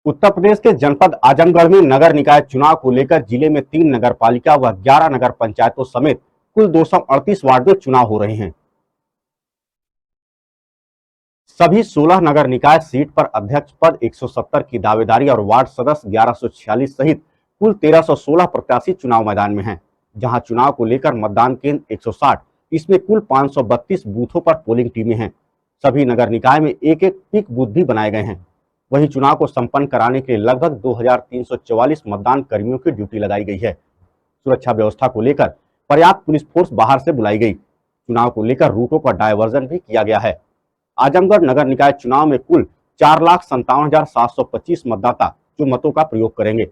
उत्तर प्रदेश के जनपद आजमगढ़ में नगर निकाय चुनाव को लेकर जिले में 3 नगर पालिका व 11 नगर पंचायतों समेत कुल 238 वार्ड में चुनाव हो रहे हैं। सभी 16 नगर निकाय सीट पर अध्यक्ष पद 170 की दावेदारी और वार्ड सदस्य 1146 सहित कुल 1316 प्रत्याशी चुनाव मैदान में हैं। जहां चुनाव को लेकर मतदान केंद्र 160, इसमें कुल 532 बूथों पर पोलिंग टीमें हैं। सभी नगर निकाय में एक एक पिक बूथ भी बनाए गए हैं। वहीं चुनाव को संपन्न कराने के लिए लगभग 2344 मतदान कर्मियों की ड्यूटी लगाई गई है। सुरक्षा व्यवस्था को लेकर पर्याप्त पुलिस फोर्स बाहर से बुलाई गई। चुनाव को लेकर रूटों पर डायवर्जन भी किया गया है। आजमगढ़ नगर निकाय चुनाव में कुल 4,57,725 मतदाता जो मतों का प्रयोग करेंगे।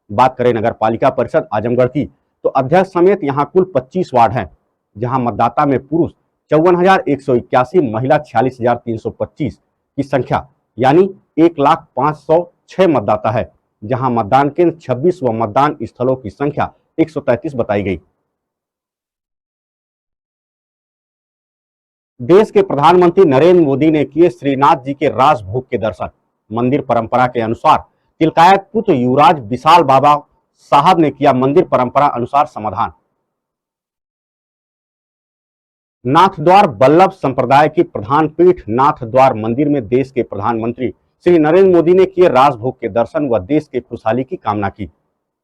बात करें नगर पालिका परिषद आजमगढ़ की, तो अध्यक्ष समेत यहाँ कुल 25 वार्ड हैं, जहाँ मतदाता में पुरुष 54,181, महिला 46,325 की संख्या यानी 1,05,106 मतदाता है, जहां मतदान केंद्र 26 व मतदान स्थलों की संख्या 133 बताई गई। देश के प्रधानमंत्री नरेंद्र मोदी ने किए श्रीनाथ जी के राजभोग के दर्शन। मंदिर परंपरा के अनुसार तिलकायत पुत्र युवराज विशाल बाबा साहब ने किया मंदिर परंपरा अनुसार समाधान। नाथद्वार वल्लभ संप्रदाय की प्रधान पीठ नाथद्वार मंदिर में देश के प्रधानमंत्री श्री नरेंद्र मोदी ने किए राजभोग के दर्शन व देश के खुशहाली की कामना की।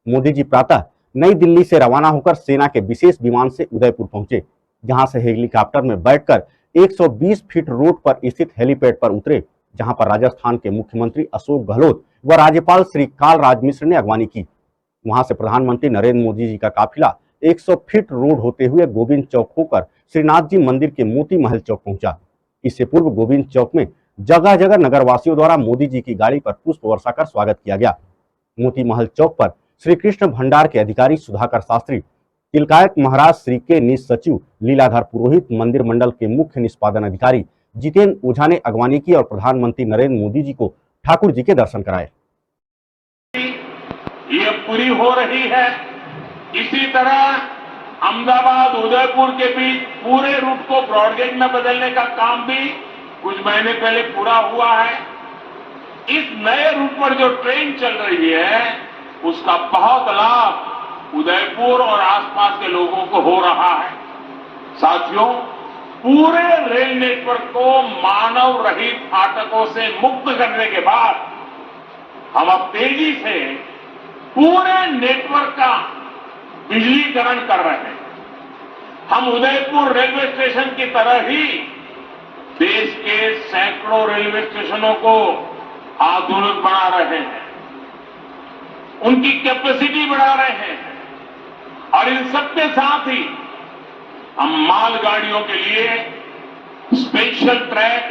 मोदी जी प्रातः नई दिल्ली से रवाना होकर सेना के विशेष विमान से उदयपुर पहुंचे, जहां से हेलीकॉप्टर में बैठकर 120 फीट रोड पर स्थित हेलीपैड पर उतरे, जहां पर राजस्थान के मुख्यमंत्री अशोक गहलोत व राज्यपाल श्री कालराज मिश्र ने अगवानी की। वहां से प्रधानमंत्री नरेंद्र मोदी जी का काफिला 100 फीट रोड होते हुए गोविंद चौक होकर श्रीनाथ जी मंदिर के मोती महल चौक पहुंचा। इससे पूर्व गोविंद चौक में जगह जगह नगरवासियों द्वारा मोदी जी की गाड़ी पर पुष्प वर्षा कर स्वागत किया गया। मोती महल चौक पर श्री कृष्ण भंडार के अधिकारी सुधाकर शास्त्री, तिलकायत महाराज श्री के निज सचिव लीलाधर पुरोहित, मंदिर मंडल के मुख्य निष्पादन अधिकारी जितेंद्र ओझा ने अगवानी की और प्रधानमंत्री नरेंद्र मोदी जी को ठाकुर जी के दर्शन कराए। ये पूरी हो रही है। इसी तरह अहमदाबाद उदयपुर के बीच पूरे रूट को ब्रॉडगेज में बदलने का काम भी कुछ महीने पहले पूरा हुआ है। इस नए रूट पर जो ट्रेन चल रही है उसका बहुत लाभ उदयपुर और आसपास के लोगों को हो रहा है। साथियों, पूरे रेल नेटवर्क को मानव रहित फाटकों से मुक्त करने के बाद हम अब तेजी से पूरे नेटवर्क का बिजलीकरण कर रहे हैं। हम उदयपुर रेलवे स्टेशन की तरह ही देश के सैकड़ों रेलवे स्टेशनों को आधुनिक बना रहे हैं, उनकी कैपेसिटी बढ़ा रहे हैं और इन सबके साथ ही हम मालगाड़ियों के लिए special track,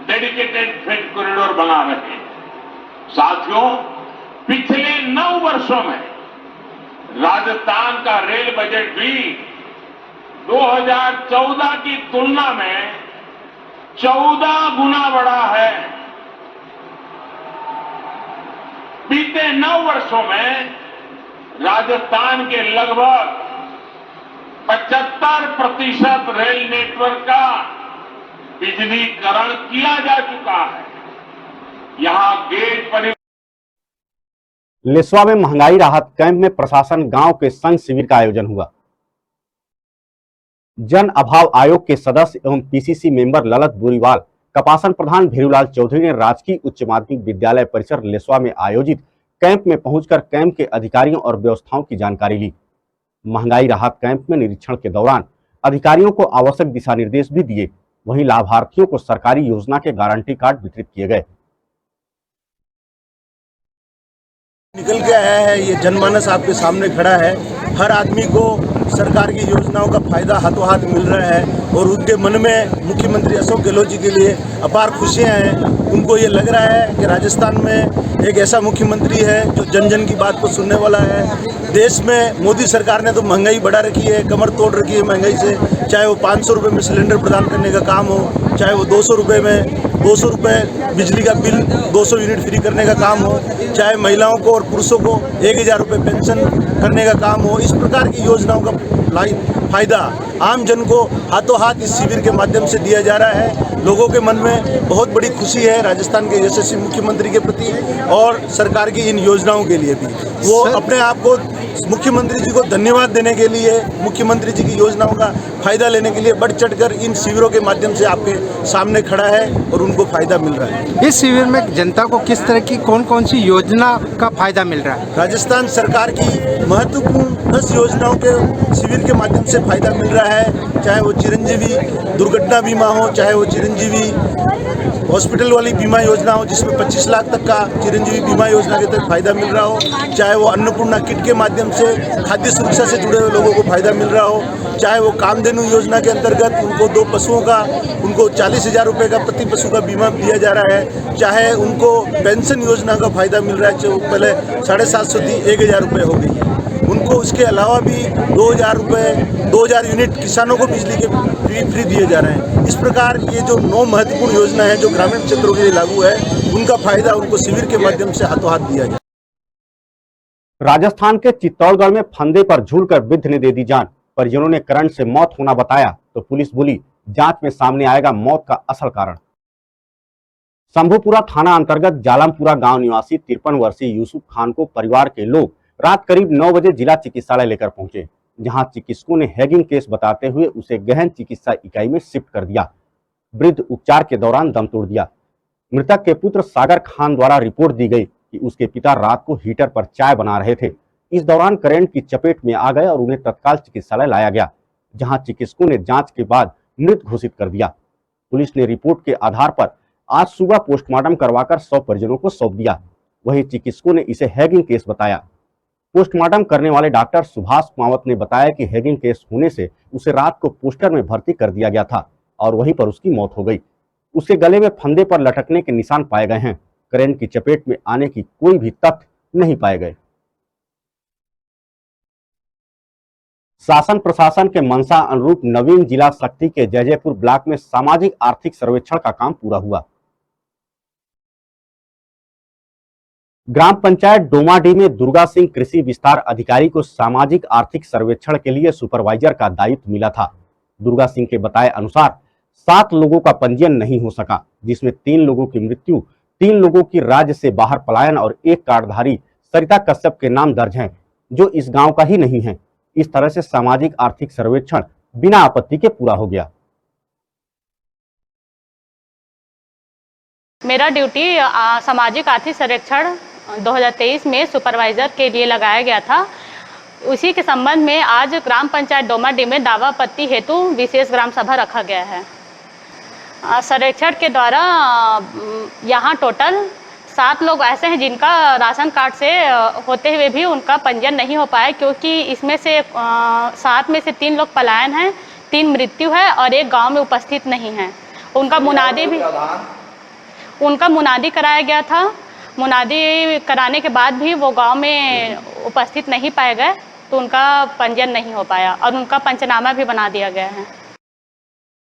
dedicated freight corridor बना रहे हैं। साथियों, पिछले 9 वर्षों में राजस्थान का रेल बजट भी 2014 की तुलना में 14 गुना बढ़ा है। बीते 9 वर्षों में राजस्थान के लगभग 75% रेल नेटवर्क का बिजलीकरण किया जा चुका है। यहां गेज पर लेसवा में महंगाई राहत कैंप में प्रशासन गांव के संघ शिविर का आयोजन हुआ। जन अभाव आयोग के सदस्य एवं पीसीसी मेंबर ललित बोरीवाल, कपासन प्रधान भेरूलाल चौधरी ने राजकीय उच्च माध्यमिक विद्यालय परिसर लेसवा में आयोजित कैंप में पहुंचकर कैंप के अधिकारियों और व्यवस्थाओं की जानकारी ली। महंगाई राहत कैंप में निरीक्षण के दौरान अधिकारियों को आवश्यक दिशा निर्देश भी दिए। वहीं लाभार्थियों को सरकारी योजना के गारंटी कार्ड वितरित किए गए। निकल के आया है, ये जनमानस आपके सामने खड़ा है। हर आदमी को सरकार की योजनाओं का फायदा हाथों हाथ मिल रहा है और उनके मन में मुख्यमंत्री अशोक गहलोत जी के लिए अपार खुशियां हैं। उनको ये लग रहा है कि राजस्थान में एक ऐसा मुख्यमंत्री है जो जन जन की बात को सुनने वाला है। देश में मोदी सरकार ने तो महंगाई बढ़ा रखी है, कमर तोड़ रखी है महंगाई से, चाहे वो 500 रुपये में सिलेंडर प्रदान करने का काम हो, चाहे वो 200 रुपये में 200 रुपये बिजली का बिल 200 यूनिट फ्री करने का काम हो, चाहे महिलाओं को और पुरुषों को 1000 रुपये पेंशन करने का काम हो। इस प्रकार की योजनाओं का फायदा आम जन को हाथों हाथ इस शिविर के माध्यम से दिया जा रहा है। लोगों के मन में बहुत बड़ी खुशी है राजस्थान के यशस्वी मुख्यमंत्री के प्रति और सरकार की इन योजनाओं के लिए भी। वो अपने आप को मुख्यमंत्री जी को धन्यवाद देने के लिए, मुख्यमंत्री जी की योजनाओं का फायदा लेने के लिए बढ़ चढ़कर इन शिविरों के माध्यम से आपके सामने खड़ा है और उनको फायदा मिल रहा है। इस शिविर में जनता को किस तरह की कौन कौन सी योजना का फायदा मिल रहा है? राजस्थान सरकार की महत्वपूर्ण 10 योजनाओं के शिविर के माध्यम से फायदा मिल रहा है, चाहे वो चिरंजीवी दुर्घटना बीमा हो, चाहे वो चिरंजीवी हॉस्पिटल वाली बीमा योजना हो जिसमें 25 लाख तक का चिरंजीवी बीमा योजना के तहत फायदा मिल रहा हो, चाहे वो अन्नपूर्णा किट के माध्यम से खाद्य सुरक्षा से जुड़े हुए लोगों को फायदा मिल रहा हो, चाहे वो कामधेनु योजना के अंतर्गत उनको 2 पशुओं का उनको 40,000 रुपये का प्रति पशु का बीमा दिया जा रहा है, चाहे उनको पेंशन योजना का फायदा मिल रहा है जो पहले 750 थी 1,000 रुपये हो गई है उनको। उसके अलावा भी 2,000 रुपये 2,000 यूनिट किसानों को बिजली के फ्री दिए जा रहे हैं। इस प्रकार ये जो 9 महत्वपूर्ण योजना है जो ग्रामीण क्षेत्रों के लिए लागू है, उनका फायदा उनको शिविर के माध्यम से हाथों हाथ दिया जाए। राजस्थान के चित्तौड़गढ़ में फंदे पर झूलकर वृद्ध ने दे दी जान। परिजनों ने करंट से मौत होना बताया तो पुलिस बोली जांच में सामने आएगा मौत का असल कारण। शंभुपुरा थाना अंतर्गत जालमपुरा गांव निवासी 53 वर्षीय यूसुफ खान को परिवार के लोग रात करीब 9 बजे जिला चिकित्सालय लेकर पहुंचे, जहां चिकित्सकों ने हैगिंग केस बताते हुए उसे गहन चिकित्सा इकाई में शिफ्ट कर दिया। वृद्ध उपचार के दौरान दम तोड़ दिया। मृतक के पुत्र सागर खान द्वारा रिपोर्ट दी गई कि उसके पिता रात को हीटर पर चाय बना रहे थे। इस दौरान करंट की चपेट में आ गए और उन्हें तत्काल चिकित्सालय लाया गया, जहां चिकित्सकों ने जांच के बाद मृत घोषित कर दिया। पुलिस ने रिपोर्ट के आधार पर आज सुबह पोस्टमार्टम करवाकर 100 परिजनों को सौंप दिया। वहीं चिकित्सकों ने इसे हैगिंग केस बताया। पोस्टमार्टम करने वाले डॉक्टर सुभाष कुमावत ने बताया कि हैगिंग केस होने से उसे रात को पोस्टर में भर्ती कर दिया गया था और वहीं पर उसकी मौत हो गई। उसके गले में फंदे पर लटकने के निशान पाए गए हैं। करंट की चपेट में आने की कोई भी तथ्य नहीं पाए गए। शासन प्रशासन के मंशा अनुरूप नवीन जिला शक्ति के जयजयपुर ब्लॉक में सामाजिक आर्थिक सर्वेक्षण का काम पूरा हुआ। ग्राम पंचायत डोमाडीह में दुर्गा सिंह कृषि विस्तार अधिकारी को सामाजिक आर्थिक सर्वेक्षण के लिए सुपरवाइजर का दायित्व मिला था। दुर्गा सिंह के बताए अनुसार 7 लोगों का पंजीयन नहीं हो सका, जिसमें 3 लोगों की मृत्यु, 3 लोगों की राज्य से बाहर पलायन और 1 कार्डधारी सरिता कश्यप के नाम दर्ज हैं, जो इस गांव का ही नहीं है। इस तरह से सामाजिक आर्थिक सर्वेक्षण बिना आपत्ति के पूरा हो गया। मेरा ड्यूटी सामाजिक आर्थिक सर्वेक्षण 2023 में सुपरवाइजर के लिए लगाया गया था। उसी के संबंध में आज ग्राम पंचायत डोमाडीह में दावा आपत्ति हेतु विशेष ग्राम सभा रखा गया है। सर्वेक्षण के द्वारा यहाँ टोटल 7 लोग ऐसे हैं जिनका राशन कार्ड से होते हुए भी उनका पंजीयन नहीं हो पाया, क्योंकि इसमें से 7 में से 3 लोग पलायन हैं, 3 मृत्यु है और 1 गांव में उपस्थित नहीं है। उनका मुनादी कराया गया था। मुनादी कराने के बाद भी वो गांव में उपस्थित नहीं पाए गए, तो उनका पंजीयन नहीं हो पाया और उनका पंचनामा भी बना दिया गया है।